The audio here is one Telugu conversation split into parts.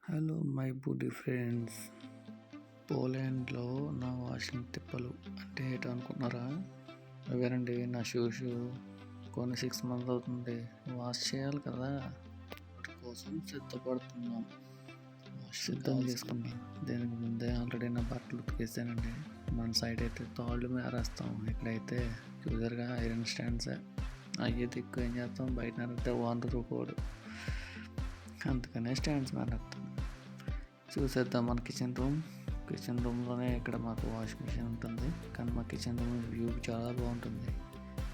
హలో మై బుడ్డి ఫ్రెండ్స్. పోలాండ్లో నా వాషింగ్ తిప్పలు అంటే ఏంటో అనుకుంటున్నారా? అవేనండి నా షూస్ కొన్ని 6 months అవుతుంది. వాష్ చేయాలి కదా, వాటి కోసం సిద్ధపడుతున్నాం. సిద్ధం చేసుకున్నాం. దీనికి ముందే ఆల్రెడీ నా బట్టలు ఉతికేసానండి. మన సైడ్ అయితే తాళ్ళు మేరేస్తాం, ఇక్కడైతే చూసారుగా ఐరన్ స్టాండ్సే. అయ్యే దిక్కు ఏం చేస్తాం, బయట నరిగితే రూపాయలు, అందుకనే స్టాండ్స్ మేరేస్తాం. చూసేద్దాం మన కిచెన్ రూమ్లోనే ఇక్కడ మాకు వాషింగ్ మిషన్ ఉంటుంది. కానీ మా కిచెన్ రూమ్ వ్యూ చాలా బాగుంటుంది.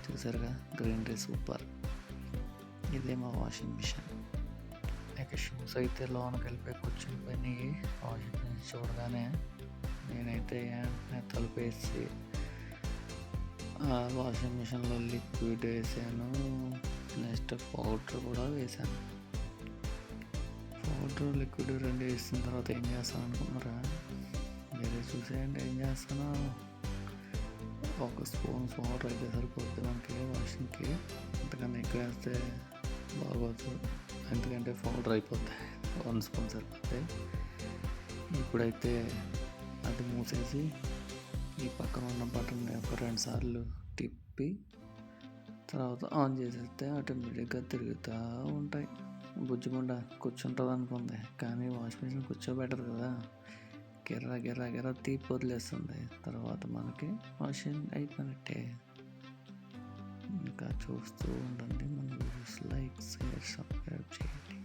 చూసారుగా గ్రీనరీ సూపర్. ఇదే మా వాషింగ్ మిషన్. ఇక షూస్ అయితే లోనకి వెళ్ళిపోయి కూర్చునిపోయినాయి. వాషింగ్ మిషన్ చూడగానే నేనైతే తలుపేసి వాషింగ్ మిషన్లో లిక్విడ్ వేసాను, నెక్స్ట్ పౌడర్ కూడా వేసాను. పౌడర్ లిక్విడ్ రెండు వేసిన తర్వాత ఏం చేస్తాను అనుకున్నారా? వేరే చూసేయండి ఏం చేస్తానో. 1 స్పూన్ పౌడర్ అయితే సరిపోతుంది మనకి వాషింగ్కి. అంతకన్నా ఎక్కువ వేస్తే బాగోదు, ఎందుకంటే పౌడర్ అయిపోతాయి. 1 స్పూన్ సరిపోతాయి. ఇప్పుడైతే అది మూసేసి ఈ పక్కన ఉన్న బటన్ ఒక 2 సార్లు తిప్పి తర్వాత ఆన్ చేసేస్తే ఆటోమేటిక్గా తిరుగుతూ ఉంటాయి. బుజ్జిముండ కూర్చుంటుంది అనుకుంది, కానీ వాషింగ్ మిషన్ కూర్చోబెట్టరు కదా, గిర్ర గిర్ర గిర్ర తీపి వదిలేస్తుంది. తర్వాత మనకి వాషింగ్ అయిపోయినట్టే. ఇంకా చూస్తూ ఉండండి. మన వీడియోస్ లైక్, షేర్, సబ్స్క్రైబ్ చేయండి.